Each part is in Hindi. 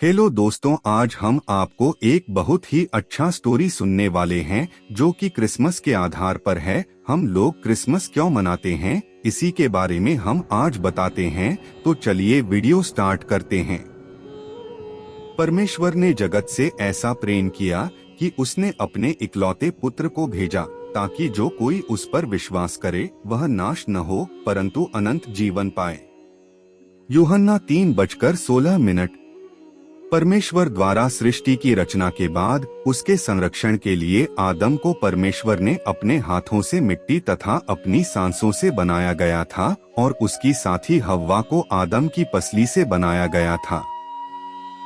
हेलो दोस्तों, आज हम आपको एक बहुत ही अच्छा स्टोरी सुनने वाले हैं जो कि क्रिसमस के आधार पर है। हम लोग क्रिसमस क्यों मनाते हैं, इसी के बारे में हम आज बताते हैं। तो चलिए वीडियो स्टार्ट करते हैं। परमेश्वर ने जगत से ऐसा प्रेम किया कि उसने अपने इकलौते पुत्र को भेजा ताकि जो कोई उस पर विश्वास करे वह नाश न हो परंतु अनंत जीवन पाए। यूहन्ना 3:16। परमेश्वर द्वारा सृष्टि की रचना के बाद उसके संरक्षण के लिए आदम को परमेश्वर ने अपने हाथों से मिट्टी तथा अपनी सांसों से बनाया गया था और उसकी साथी हव्वा को आदम की पसली से बनाया गया था।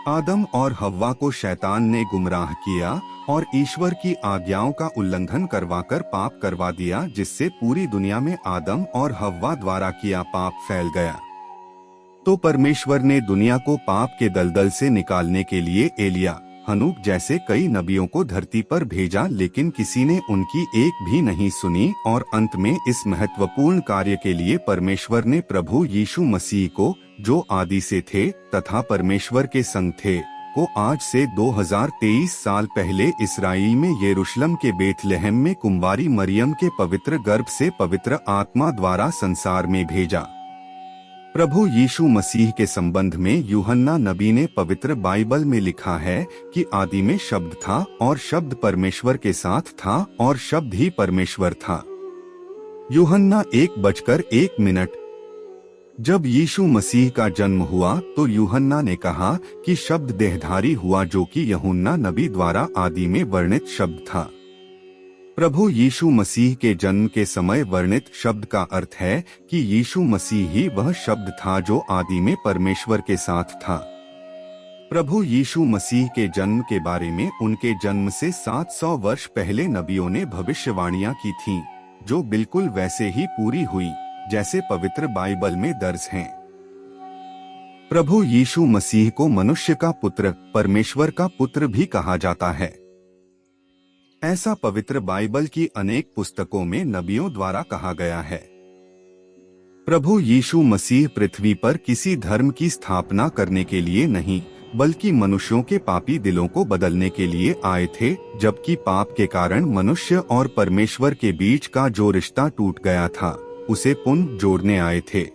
आदम और हव्वा को शैतान ने गुमराह किया और ईश्वर की आज्ञाओं का उल्लंघन करवाकर पाप करवा दिया, जिससे पूरी दुनिया में आदम और हव्वा द्वारा किया पाप फैल गया। तो परमेश्वर ने दुनिया को पाप के दलदल से निकालने के लिए एलिया, हनूक जैसे कई नबियों को धरती पर भेजा, लेकिन किसी ने उनकी एक भी नहीं सुनी। और अंत में इस महत्वपूर्ण कार्य के लिए परमेश्वर ने प्रभु यीशु मसीह को, जो आदि से थे तथा परमेश्वर के संग थे, को आज से 2023 साल पहले इसराइल में यरूशलेम के बेथलेहम में कुंवारी मरियम के पवित्र गर्भ से पवित्र आत्मा द्वारा संसार में भेजा। प्रभु यीशु मसीह के संबंध में यूहन्ना नबी ने पवित्र बाइबल में लिखा है कि आदि में शब्द था और शब्द परमेश्वर के साथ था और शब्द ही परमेश्वर था। यूहन्ना 1:1। जब यीशु मसीह का जन्म हुआ तो यूहन्ना ने कहा कि शब्द देहधारी हुआ, जो कि यूहन्ना नबी द्वारा आदि में वर्णित शब्द था। प्रभु यीशु मसीह के जन्म के समय वर्णित शब्द का अर्थ है कि यीशु मसीह ही वह शब्द था जो आदि में परमेश्वर के साथ था। प्रभु यीशु मसीह के जन्म के बारे में उनके जन्म से 700 वर्ष पहले नबियों ने भविष्यवाणियां की थीं, जो बिल्कुल वैसे ही पूरी हुई जैसे पवित्र बाइबल में दर्ज हैं। प्रभु यीशु मसीह को मनुष्य का पुत्र, परमेश्वर का पुत्र भी कहा जाता है। ऐसा पवित्र बाइबल की अनेक पुस्तकों में नबियों द्वारा कहा गया है। प्रभु यीशु मसीह पृथ्वी पर किसी धर्म की स्थापना करने के लिए नहीं, बल्कि मनुष्यों के पापी दिलों को बदलने के लिए आए थे, जबकि पाप के कारण मनुष्य और परमेश्वर के बीच का जो रिश्ता टूट गया था, उसे पुनः जोड़ने आए थे।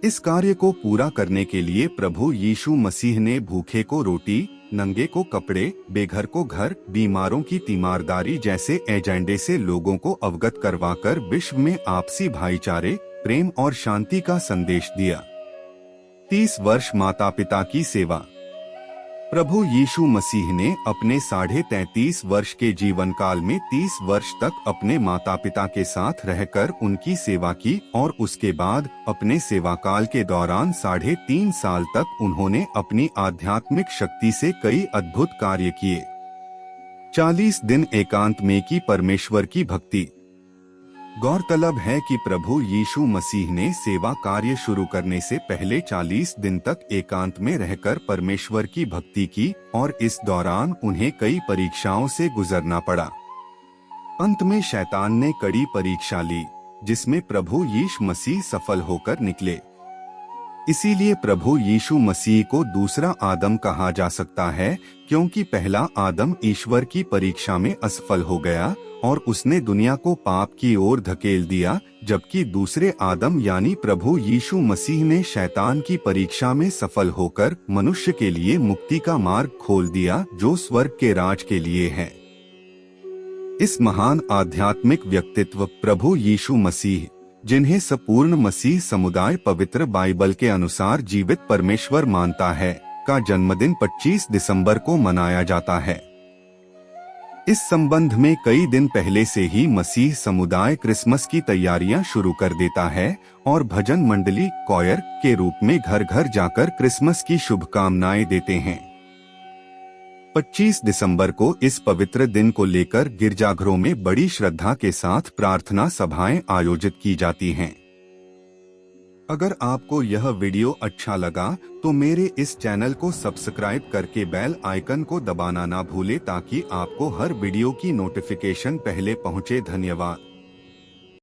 इस कार्य को पूरा करने के लिए प्रभु यीशु मसीह ने भूखे को रोटी, नंगे को कपड़े, बेघर को घर, बीमारों की तीमारदारी जैसे एजेंडे से लोगों को अवगत करवाकर विश्व में आपसी भाईचारे, प्रेम और शांति का संदेश दिया। 30 वर्ष माता पिता की सेवा। प्रभु यीशु मसीह ने अपने 33.5 वर्ष के जीवन काल में 30 वर्ष तक अपने माता पिता के साथ रहकर उनकी सेवा की और उसके बाद अपने सेवा काल के दौरान 3.5 साल तक उन्होंने अपनी आध्यात्मिक शक्ति से कई अद्भुत कार्य किए। 40 दिन एकांत में की परमेश्वर की भक्ति। गौरतलब है कि प्रभु यीशु मसीह ने सेवा कार्य शुरू करने से पहले 40 दिन तक एकांत में रहकर परमेश्वर की भक्ति की और इस दौरान उन्हें कई परीक्षाओं से गुजरना पड़ा। अंत में शैतान ने कड़ी परीक्षा ली, जिसमें प्रभु यीशु मसीह सफल होकर निकले। इसीलिए प्रभु यीशु मसीह को दूसरा आदम कहा जा सकता है, क्योंकि पहला आदम ईश्वर की परीक्षा में असफल हो गया और उसने दुनिया को पाप की ओर धकेल दिया, जबकि दूसरे आदम यानी प्रभु यीशु मसीह ने शैतान की परीक्षा में सफल होकर मनुष्य के लिए मुक्ति का मार्ग खोल दिया, जो स्वर्ग के राज के लिए है। इस महान आध्यात्मिक व्यक्तित्व प्रभु यीशु मसीह, जिन्हें संपूर्ण मसीह समुदाय पवित्र बाइबल के अनुसार जीवित परमेश्वर मानता है, का जन्मदिन 25 दिसंबर को मनाया जाता है। इस संबंध में कई दिन पहले से ही मसीह समुदाय क्रिसमस की तैयारियां शुरू कर देता है और भजन मंडली, कॉयर के रूप में घर घर जाकर क्रिसमस की शुभकामनाएं देते हैं। 25 दिसंबर को इस पवित्र दिन को लेकर गिरजाघरों में बड़ी श्रद्धा के साथ प्रार्थना सभाएं आयोजित की जाती हैं। अगर आपको यह वीडियो अच्छा लगा तो मेरे इस चैनल को सब्सक्राइब करके बेल आइकन को दबाना ना भूले, ताकि आपको हर वीडियो की नोटिफिकेशन पहले पहुंचे। धन्यवाद।